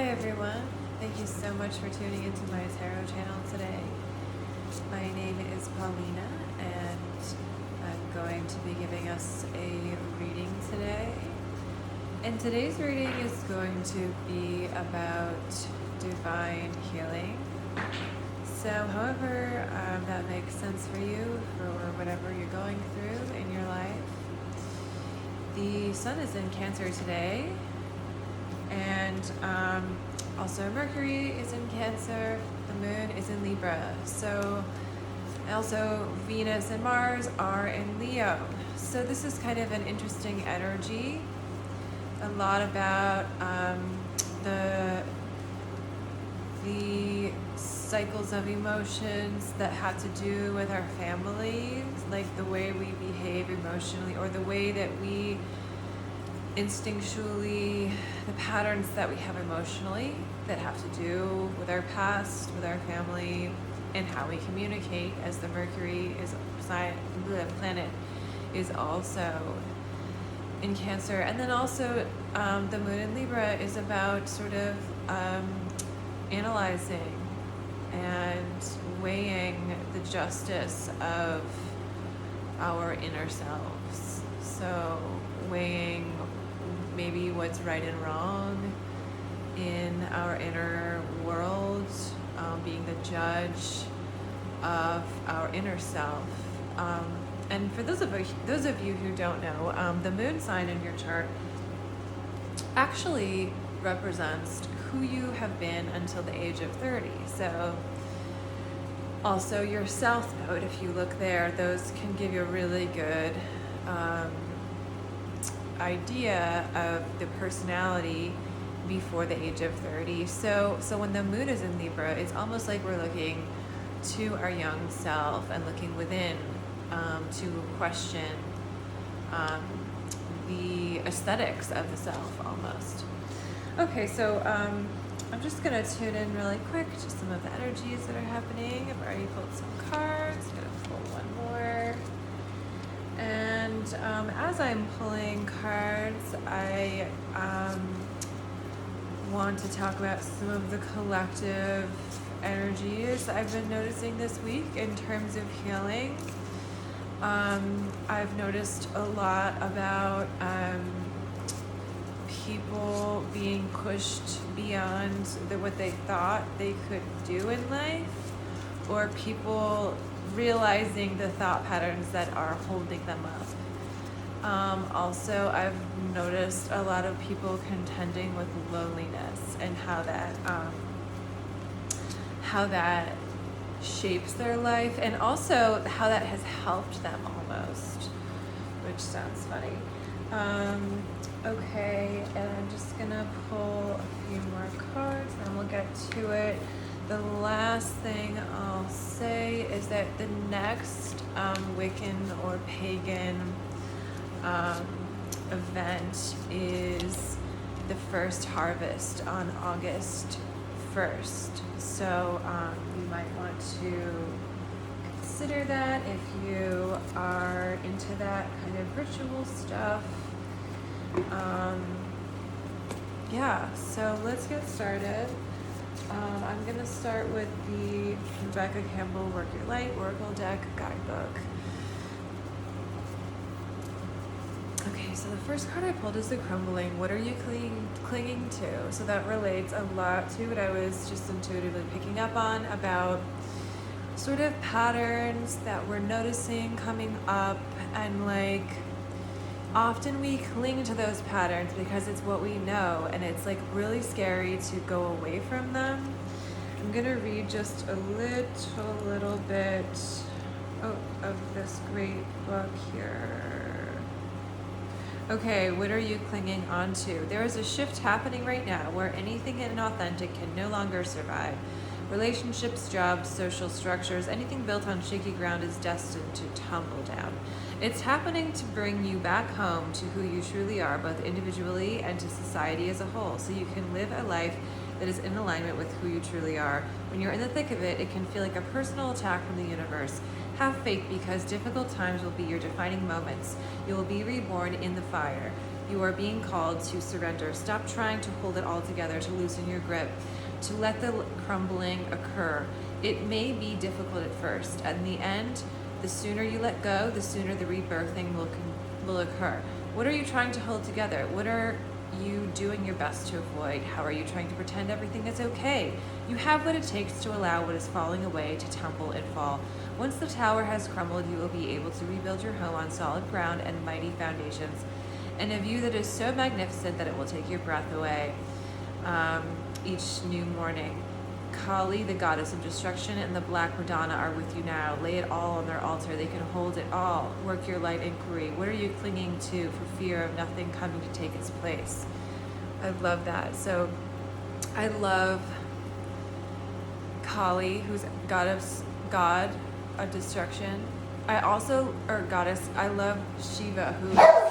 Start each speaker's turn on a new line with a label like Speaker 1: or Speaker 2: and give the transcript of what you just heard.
Speaker 1: everyone. Thank you so much for tuning into my tarot channel today. My name is Paulina and I'm going to be giving us a reading today. And today's reading is going to be about divine healing. So however that makes sense for you, for whatever you're going through in your life. The sun is in Cancer today. And also Mercury is in Cancer, the moon is in Libra. So also Venus and Mars are in Leo. So this is kind of an interesting energy. A lot about the cycles of emotions that have to do with our families, like the way we behave emotionally or the way that we instinctually, the patterns that we have emotionally that have to do with our past, with our family, and how we communicate, as the Mercury is the planet is also in Cancer. And then also the moon in Libra is about sort of analyzing and weighing the justice of our inner selves. So weighing maybe what's right and wrong in our inner world, being the judge of our inner self. And for those of you who don't know, the moon sign in your chart actually represents who you have been until the age of 30. So also your south node, if you look there, those can give you a really good idea of the personality before the age of 30. So when the moon is in Libra, it's almost like we're looking to our young self and looking within to question the aesthetics of the self almost. Okay, so I'm just gonna tune in really quick to some of the energies that are happening. I've already pulled some cards. I'm gonna pull one more. And as I'm pulling cards, I want to talk about some of the collective energies I've been noticing this week in terms of healing. I've noticed a lot about people being pushed beyond what they thought they could do in life, or people realizing the thought patterns that are holding them up. Also, I've noticed a lot of people contending with loneliness and how that shapes their life, and also how that has helped them almost, which sounds funny. Okay, and I'm just gonna pull a few more cards and we'll get to it. The last thing I'll say is that the next Wiccan or pagan event is the first harvest on August 1st. So you might want to consider that if you are into that kind of ritual stuff. Yeah, so let's get started. I'm going to start with the Rebecca Campbell Work Your Light Oracle Deck Guidebook. Okay, so the first card I pulled is the Crumbling. What are you clinging to? So that relates a lot to what I was just intuitively picking up on about sort of patterns that we're noticing coming up, and like often we cling to those patterns because it's what we know, and it's like really scary to go away from them. I'm gonna read just a little bit of this great book here. Okay, what are you clinging on to? There is a shift happening right now where anything inauthentic can no longer survive. Relationships, jobs, social structures, anything built on shaky ground is destined to tumble down. It's happening to bring you back home to who you truly are, both individually and to society as a whole, so you can live a life that is in alignment with who you truly are. When you're in the thick of it, it can feel like a personal attack from the universe. Have faith, because difficult times will be your defining moments. You will be reborn in the fire. You are being called to surrender. Stop trying to hold it all together, to loosen your grip, to let the crumbling occur. It may be difficult at first. In the end, the sooner you let go, the sooner the rebirthing will occur. What are you trying to hold together? What are you doing your best to avoid? How are you trying to pretend everything is okay? You have what it takes to allow what is falling away to tumble and fall. Once the tower has crumbled, you will be able to rebuild your home on solid ground and mighty foundations, and a view that is so magnificent that it will take your breath away each new morning. Kali, the goddess of destruction, and the Black Madonna are with you now. Lay it all on their altar. They can hold it all. Work your light inquiry. What are you clinging to for fear of nothing coming to take its place? I love that. So I love Kali, who's god of destruction. I love Shiva, who